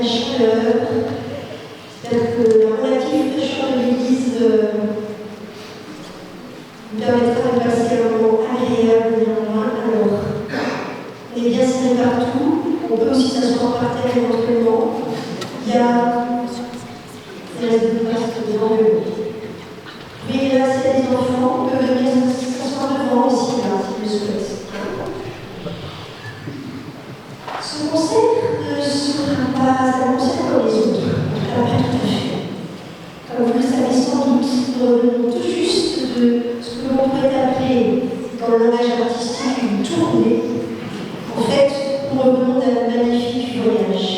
chaleur. C'est-à-dire que la relative fraîcheur de l'église nous permettra de passer un moment agréable néanmoins. Alors, on est bien serré partout. On peut aussi s'asseoir par terre éventuellement. Il y a des restes devant le monde. Mais là, s'il y a des enfants, on peut venir s'asseoir devant aussi, là, s'ils le souhaitent. Ce concert ne sera pas un concert comme les autres, pas tout à fait. Comme vous le savez sans doute, nous revenons tout juste de ce que l'on pourrait appeler, dans le langage artistique, une tournée. En fait, nous revenons d'un magnifique voyage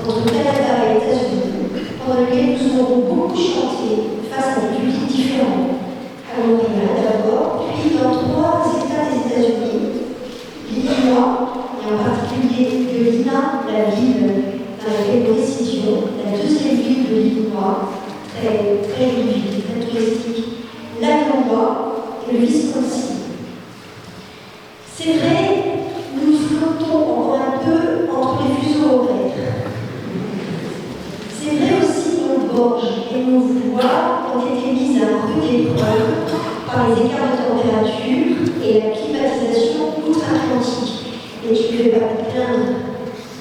entre Canada et États-Unis, pendant lequel nous aurons beaucoup chanté face à des publics différents. À Montréal d'abord, puis dans 3 États des États-Unis, l'Illinois, et en particulier de Lina, la ville dans laquelle nous résidions, la deuxième ville de l'Illinois, très jolie ville, très touristique, l'Iowa et le Wisconsin. C'est vrai, nous flottons encore un peu entre les fuseaux horaires. C'est vrai aussi que nos gorges et nos voix ont été mises à rude épreuve par les écarts de température et la climatisation outre-Atlantique. Et je ne vais pas me plaindre,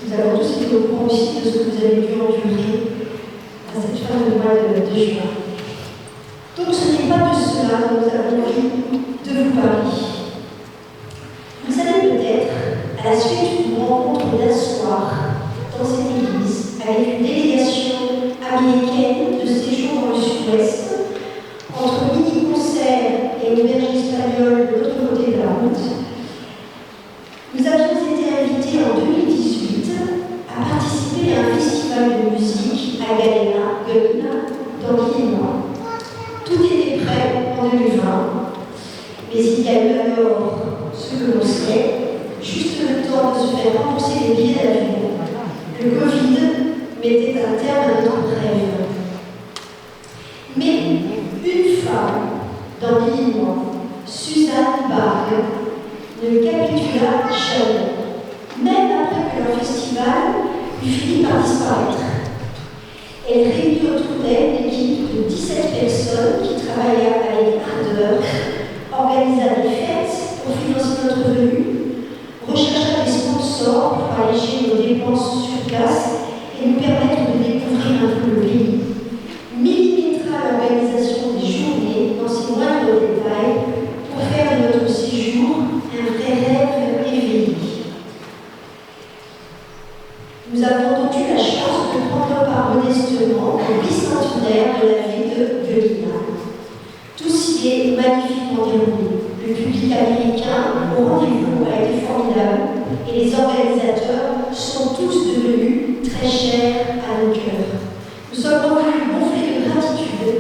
nous avons tous été au courant aussi de ce que vous avez dû endurer à cette fin de mois de juin. Donc ce n'est pas de cela que nous avons envie de vous parler. Vous savez peut-être, à la suite d'une rencontre d'un soir dans cette église, avec une délégation américaine de séjour dans le sud-ouest, entre mini-concert et une auberge espagnole de l'autre côté de la route, nous avions été invités en 2018 à participer à un festival de musique à Galena, dans l'Illinois. Tout était prêt en 2020, mais il y a eu alors ce que l'on sait, juste le temps de se faire rembourser les billets d'avion. Le Covid mettait un terme à notre rêve. Mais une femme dans l'Illinois, Suzanne Bargue, ne capitula jamais, même après que leur festival eut fini par disparaître. Elle réunit autour d'elle une équipe de 17 personnes qui travaillaient avec ardeur, organisa des fêtes pour financer notre venue, rechercha des sponsors pour alléger nos dépenses sur place et nous permettre de découvrir un peu le pays, millimètra l'organisation des journées dans ses moindres détails pour faire de notre séjour un vrai rêve éveillé. Nous avons donc eu la chance de prendre part modestement au bicentenaire de la ville de Lina. Tout s'y est magnifiquement déroulé. Le public américain au rendez-vous a été formidable et les organisateurs sont tous devenus très chers à nos cœurs. Nous sommes revenus gonflés de gratitude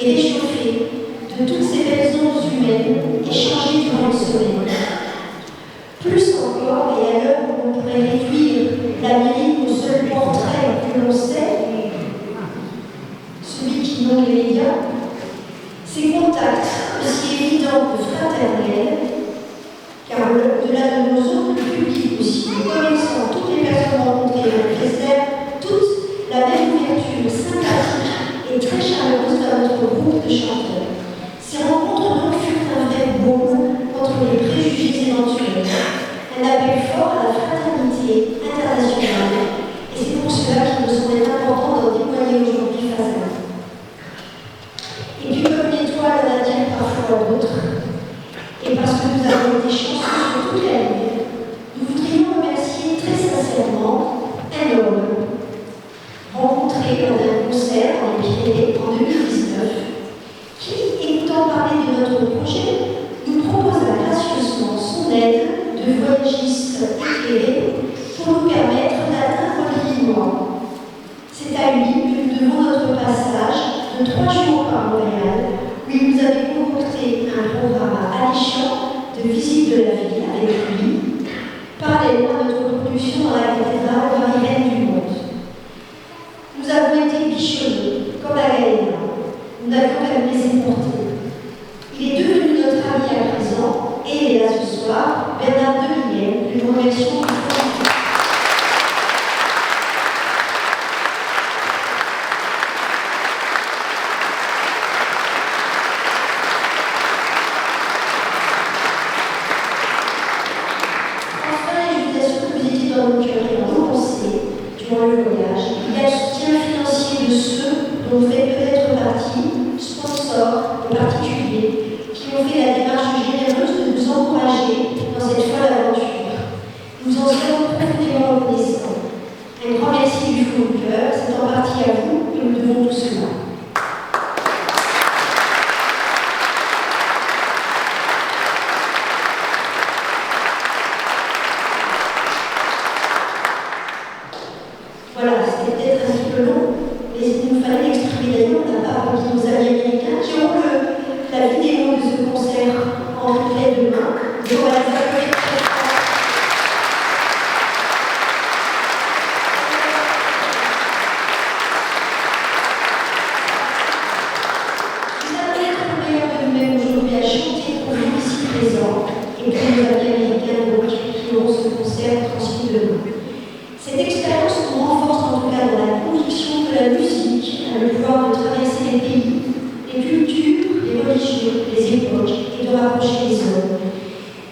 et réchauffés de toutes ces belles ondes humaines échangées durant le sommeil. Plus encore, et à l'heure où on pourrait réduire l'Amérique au seul portrait que l'on sait, celui qui nomme les médias, ces contacts aussi évidents que fraternels, car au-delà de nos autres publics aussi, nous connaissons toutes les personnes rencontrées, on préserve toutes la même ouverture sympathique et très chaleureuse dans notre groupe de chanteurs. Ces rencontres donc furent un vrai baume contre les préjugés éventuels, un appel fort à la fraternité internationale, et c'est pour cela qu'il me semblait important d'en témoigner aujourd'hui face à vous. Et puis comme l'étoile en attire parfois d'autres, et parce que nous avons été chanceux sur toute la ligne, nous voudrions remercier très sincèrement un homme rencontré lors d'un concert dans les Pyrénées en 2019, qui, écoutant parler de notre projet, nous proposa gracieusement son aide de voyagiste éclairé pour nous permettre d'atteindre l'Illinois. C'est à lui que nous devons notre passage de 3 jours par Montréal, où il nous avait concocté un programme alléchant de visite de la ville avec lui, parallèlement à notre production dans la cathédrale marienne du monde. Nous avons été bichonnés, comme à Galena. Nous n'avions qu'à nous laisser porter. Il est devenu notre ami à présent, et il est là ce soir, Bernard Demiguel, que nous remercions. voyage. Il y a le soutien financier de ceux dont vous faites peut-être partie, sponsors et particuliers, qui ont fait la démarche généreuse de nous encourager dans cette folle aventure. Nous en sommes profondément reconnaissants. Un grand merci du fond du cœur, c'est en partie à vous que nous devons tout cela. Voilà, c'était peut-être un petit peu long, mais il nous fallait l'exprimer d'ailleurs de la part de nos amis américains qui auront la vidéo de ce concert en replay demain. Donc on va les applaudir très fort. Nous avons être meilleurs de nous-mêmes aujourd'hui à chanter pour vous ici présents et pour nos amis américains donc, qui auront ce concert transmis demain. Cette expérience nous renforce en tout cas dans la conviction que la musique a le pouvoir de traverser les pays, les cultures, les religions, les époques et de rapprocher les hommes.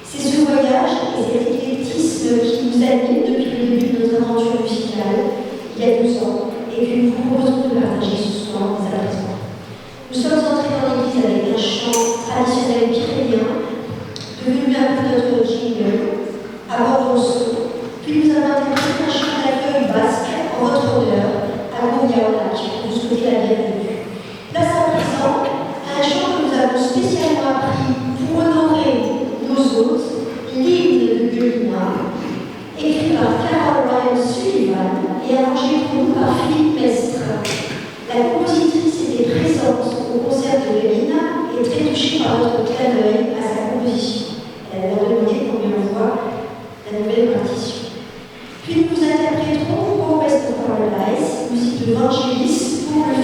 C'est ce voyage et cet éclectisme qui nous anime depuis le début de notre aventure musicale, il y a 12 ans, et que nous vous proposons de partager ce soir dès à présent. Nous sommes entrés dans l'église avec un chant traditionnel pyrénéen, devenu un peu notre jingle, à bord son. Puis nous avons interprété un chant d'accueil basque en votre honneur, à Gourgaolac, pour vous souhaiter la bienvenue. Place à présent à un chant que nous avons spécialement appris pour honorer nos hôtes, l'hymne de Guelina, écrit par Carol Ryan Sullivan et arrangé pour nous par Philippe Mestre. La compositrice était présente au concert de Guelina et très touchée par notre clin d'œil à sa composition. Elle a demandé qu'on lui envoie la nouvelle partition. Puis nous interpréterons West of Paradise, musique de Vangelis, pour le